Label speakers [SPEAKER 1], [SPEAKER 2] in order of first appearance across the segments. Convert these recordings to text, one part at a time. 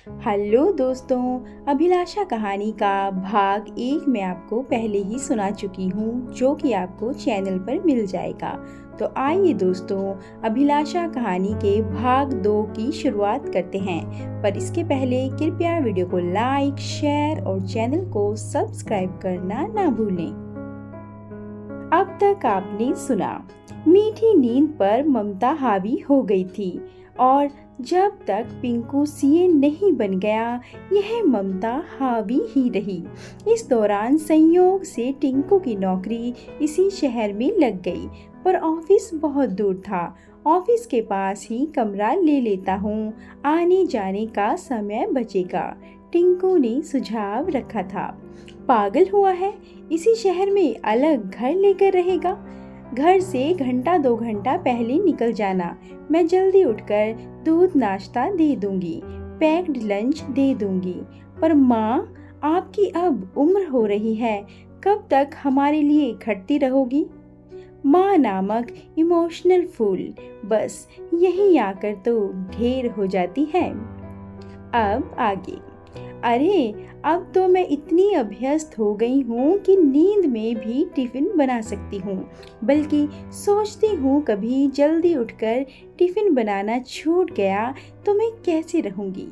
[SPEAKER 1] Hello दोस्तों, अभिलाषा कहानी का भाग 1 मैं आपको पहले ही सुना चुकी हूँ, जो कि आपको चैनल पर मिल जाएगा। तो आइए दोस्तों, अभिलाषा कहानी के भाग 2 की शुरुआत करते हैं। पर इसके पहले कृपया वीडियो को लाइक, शेयर और चैनल को सब्सक्राइब करना ना भूलें। अब तक आपने सुना, मीठी नींद पर ममता हावी हो गई थी और जब तक पिंकू सीए नहीं बन गया, यह ममता हावी ही रही। इस दौरान संयोग से टिंकू की नौकरी इसी शहर में लग गई, पर ऑफिस बहुत दूर था। ऑफिस के पास ही कमरा ले लेता हूँ, आने जाने का समय बचेगा, टिंकू ने सुझाव रखा था। पागल हुआ है, इसी शहर में अलग घर लेकर रहेगा। घर से घंटा 2 घंटा पहले निकल जाना, मैं जल्दी उठकर दूध नाश्ता दे दूंगी, पैक्ड लंच दे दूंगी। पर माँ, आपकी अब उम्र हो रही है, कब तक हमारे लिए खटती रहोगी? माँ नामक इमोशनल फूल बस यही आकर तो ढेर हो जाती है। अब आगे। अरे, अब तो मैं इतनी अभ्यस्त हो गई हूँ कि नींद में भी टिफिन बना सकती हूँ। बल्कि सोचती हूँ, कभी जल्दी उठकर टिफिन बनाना छूट गया तो मैं कैसे रहूँगी,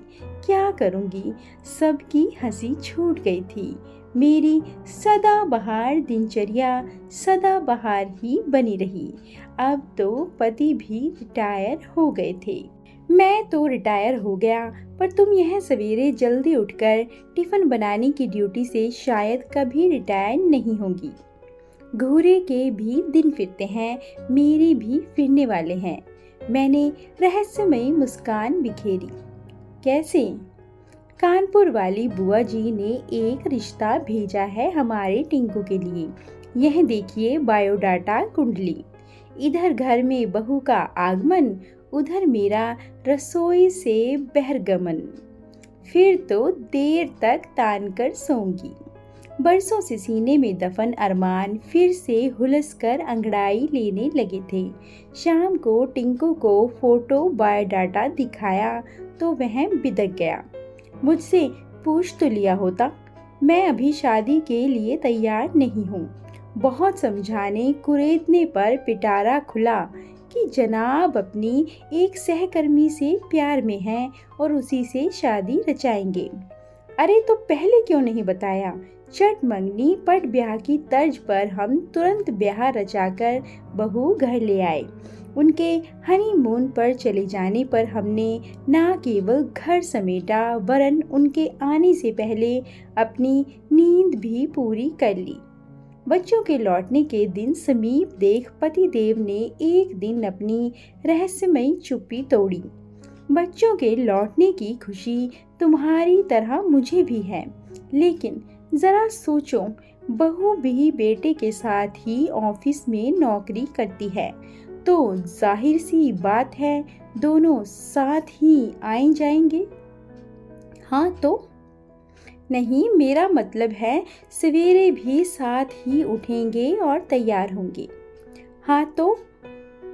[SPEAKER 1] क्या करूँगी। सबकी हंसी छूट गई थी। मेरी सदाबहार दिनचर्या सदाबहार ही बनी रही। अब तो पति भी रिटायर हो गए थे। मैं तो रिटायर हो गया, पर तुम यह सवेरे जल्दी उठकर टिफिन बनाने की ड्यूटी से शायद कभी रिटायर नहीं होंगी। घूरे के भी दिन फिरते हैं, मेरे भी फिरने वाले हैं। मैंने रहस्यमयी मुस्कान बिखेरी। कैसे? कानपुर वाली बुआ जी ने एक रिश्ता भेजा है हमारे टिंकू के लिए। यह देखिए बायोडाटा कुंडली। इधर घर में बहू का आगमन, उधर मेरा रसोई से बहिर्गमन। फिर तो देर तक तान कर सोऊंगी। बरसों से सीने में दफन अरमान फिर से हुलस कर अंगड़ाई लेने लगे थे। शाम को टिंकू को फोटो बायोडाटा दिखाया तो वह बिदक गया। मुझसे पूछ तो लिया होता, मैं अभी शादी के लिए तैयार नहीं हूँ। बहुत समझाने कुरेदने पर पिटारा खुला कि जनाब अपनी एक सहकर्मी से प्यार में हैं और उसी से शादी रचाएंगे। अरे तो पहले क्यों नहीं बताया? चट मंगनी पट ब्याह की तर्ज पर हम तुरंत ब्याह रचाकर बहू घर ले आए। उनके हनीमून पर चले जाने पर हमने न केवल घर समेटा, वरन उनके आने से पहले अपनी नींद भी पूरी कर ली। बच्चों के लौटने के दिन समीप देख पतिदेव ने एक दिन अपनी रहस्यमयी चुप्पी तोड़ी। बच्चों के लौटने की खुशी तुम्हारी तरह मुझे भी है, लेकिन जरा सोचो, बहू भी बेटे के साथ ही ऑफिस में नौकरी करती है, तो जाहिर सी बात है दोनों साथ ही आए जाएंगे। हाँ तो नहीं, मेरा मतलब है सवेरे भी साथ ही उठेंगे और तैयार होंगे। हाँ तो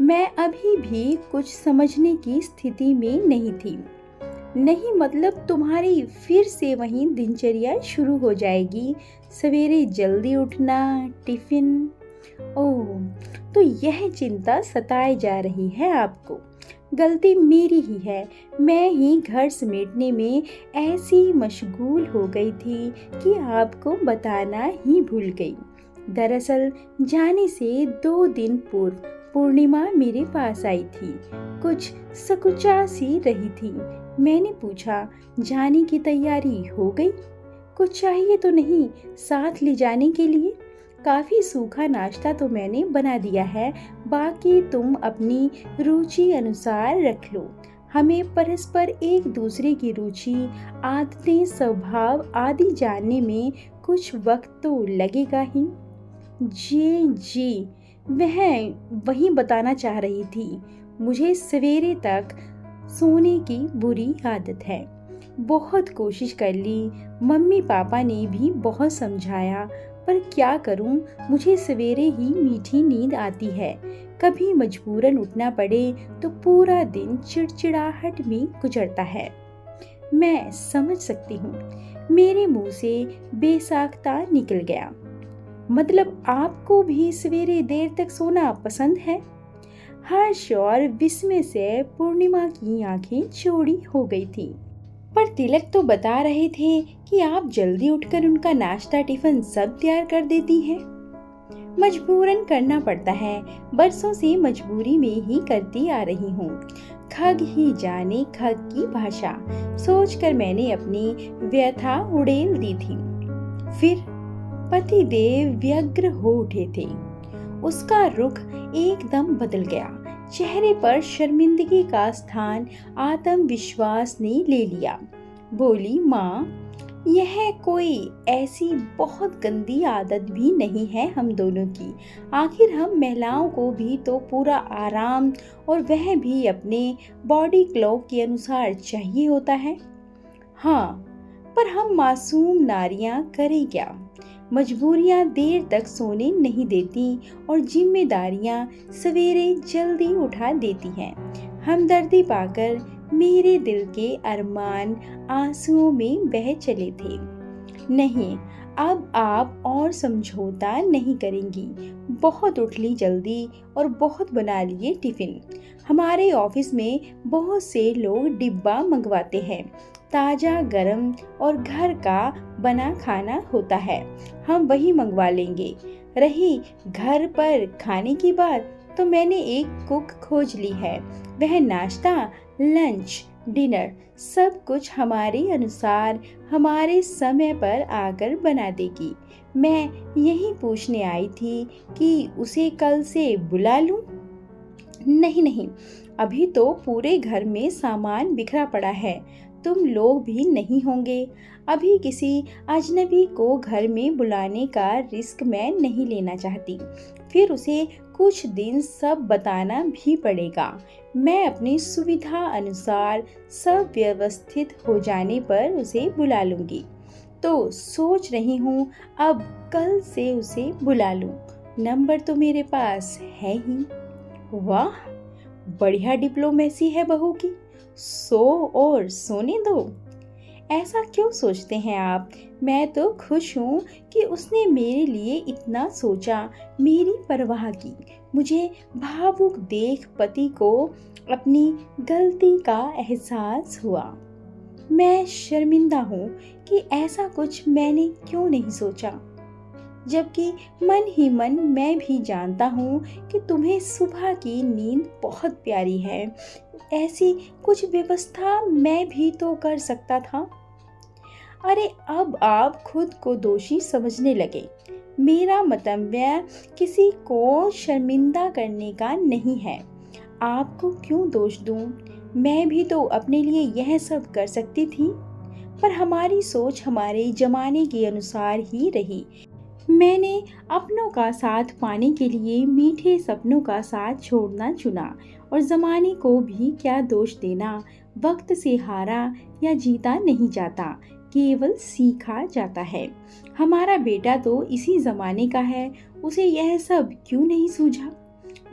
[SPEAKER 1] मैं अभी भी कुछ समझने की स्थिति में नहीं थी। नहीं मतलब तुम्हारी फिर से वही दिनचर्या शुरू हो जाएगी, सवेरे जल्दी उठना, टिफिन। ओह, तो यह चिंता सताए जा रही है आपको। गलती मेरी ही है, मैं ही घर समेटने में ऐसी मशगूल हो गई थी कि आपको बताना ही भूल गई। दरअसल जाने से 2 दिन पूर्व पूर्णिमा मेरे पास आई थी, कुछ सकुचा सी रही थी। मैंने पूछा, जाने की तैयारी हो गई? कुछ चाहिए तो नहीं साथ ले जाने के लिए? काफी सूखा नाश्ता तो मैंने बना दिया है, बाकी तुम अपनी रुचि अनुसार रख लो। हमें परस्पर एक दूसरे की रुचि, आदतें, स्वभाव आदि जानने में कुछ वक्त तो लगेगा ही। जी, वह वही बताना चाह रही थी। मुझे सवेरे तक सोने की बुरी आदत है। बहुत कोशिश कर ली, मम्मी पापा ने भी बहुत समझाया, पर क्या करूं, मुझे सवेरे ही मीठी नींद आती है। कभी मजबूरन उठना पड़े तो पूरा दिन चिड़चिड़ाहट में गुजरता है। मैं समझ सकती हूँ। मेरे मुंह से बेसाख्ता निकल गया। मतलब आपको भी सवेरे देर तक सोना पसंद है? हर्ष और विस्मय से पूर्णिमा की आंखें चौड़ी हो गई थी। पर तिलक तो बता रहे थे कि आप जल्दी उठकर उनका नाश्ता टिफिन सब तैयार कर देती हैं। मजबूरन करना पड़ता है, बरसों से मजबूरी में ही करती आ रही हूँ। खग ही जाने खग की भाषा, सोचकर मैंने अपनी व्यथा उड़ेल दी थी। फिर पतिदेव व्यग्र हो उठे थे। उसका रुख एकदम बदल गया। चेहरे पर शर्मिंदगी का स्थान आत्मविश्वास ने ले लिया। बोली, माँ, यह कोई ऐसी बहुत गंदी आदत भी नहीं है हम दोनों की। आखिर हम महिलाओं को भी तो पूरा आराम, और वह भी अपने बॉडी क्लॉक के अनुसार चाहिए होता है। हाँ, पर हम मासूम नारियां करें क्या? मजबूरियां देर तक सोने नहीं देती और जिम्मेदारियां सवेरे जल्दी उठा देती हैं। हमदर्दी पाकर मेरे दिल के अरमान आंसुओं में बह चले थे। नहीं, अब आप और समझौता नहीं करेंगी। बहुत उठ ली जल्दी और बहुत बना लिए टिफिन। हमारे ऑफिस में बहुत से लोग डिब्बा मंगवाते हैं। ताज़ा गरम और घर का बना खाना होता है, हम वही मंगवा लेंगे। रही घर पर खाने की बात, तो मैंने एक कुक खोज ली है। वह नाश्ता, लंच, डिनर सब कुछ हमारे अनुसार हमारे समय पर आकर बना देगी। मैं यही पूछने आई थी कि उसे कल से बुला लूं? नहीं नहीं, अभी तो पूरे घर में सामान बिखरा पड़ा है। तुम लोग भी नहीं होंगे। अभी किसी अजनबी को घर में बुलाने का रिस्क मैं नहीं लेना चाहती। फिर उसे कुछ दिन सब बताना भी पड़ेगा। मैं अपनी सुविधा अनुसार सब व्यवस्थित हो जाने पर उसे बुला लूंगी। तो सोच रही हूँ अब कल से उसे बुला लूं। नंबर तो मेरे पास है ही। वाह, बढ़िया डिप्लोमेसी है बहू की। सो और सोने दो। ऐसा क्यों सोचते हैं आप? मैं तो खुश हूँ कि उसने मेरे लिए इतना सोचा, मेरी परवाह की। मुझे भावुक देख पति को अपनी गलती का एहसास हुआ। मैं शर्मिंदा हूँ कि ऐसा कुछ मैंने क्यों नहीं सोचा, जबकि मन ही मन मैं भी जानता हूँ कि तुम्हें सुबह की नींद बहुत प्यारी है। ऐसी कुछ व्यवस्था मैं भी तो कर सकता था। अरे, अब आप खुद को दोषी समझने लगे। मेरा मतव्य किसी को शर्मिंदा करने का नहीं है। आपको क्यों दोष दूं? मैं भी तो अपने लिए यह सब कर सकती थी। पर हमारी सोच हमारे जमाने के अनुसार ही रही। मैंने अपनों का साथ पाने के लिए मीठे सपनों का साथ छोड़ना चुना, और ज़माने को भी क्या दोष देना। वक्त से हारा या जीता नहीं जाता, केवल सीखा जाता है। हमारा बेटा तो इसी ज़माने का है, उसे यह सब क्यों नहीं सूझा?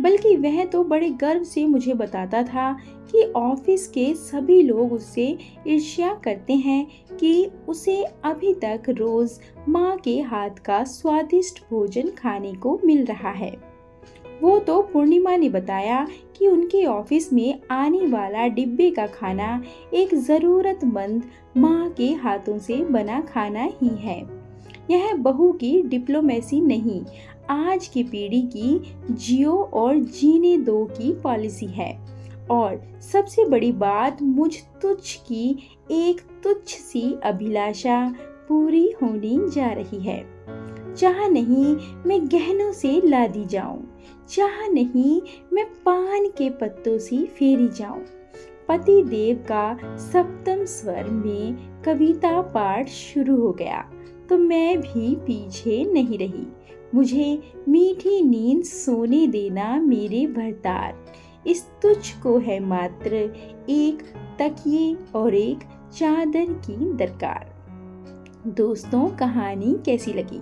[SPEAKER 1] बल्कि वह तो बड़े गर्व से मुझे बताता था कि ऑफिस के सभी लोग उससे ईर्ष्या करते हैं कि उसे अभी तक रोज माँ के हाथ का स्वादिष्ट भोजन खाने को मिल रहा है। वो तो पूर्णिमा ने बताया कि उनके ऑफिस में आने वाला डिब्बे का खाना एक जरूरतमंद माँ के हाथों से बना खाना ही है। यह बहू की डिप्लोमेसी नहीं, आज की पीढ़ी की जियो और जीने दो की पॉलिसी है। और सबसे बड़ी बात, मुझ तुच्छ की एक तुच्छ सी अभिलाषा पूरी होने जा रही है। चाह नहीं मैं गहनों से लादी जाऊं, चाह नहीं मैं पान के पत्तों से फेरी जाऊं। पति देव का सप्तम स्वर में कविता पाठ शुरू हो गया तो मैं भी पीछे नहीं रही। मुझे मीठी नींद सोने देना मेरे भरतार। इस तुच्छ को है मात्र एक तकिए और एक चादर की दरकार। दोस्तों, कहानी कैसी लगी?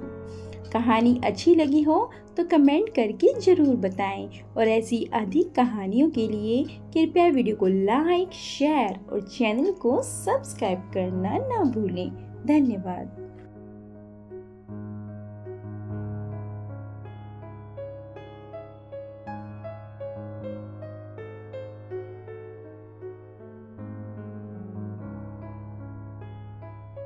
[SPEAKER 1] कहानी अच्छी लगी हो तो कमेंट करके ज़रूर बताएं और ऐसी अधिक कहानियों के लिए कृपया वीडियो को लाइक, शेयर और चैनल को सब्सक्राइब करना ना भूलें। धन्यवाद।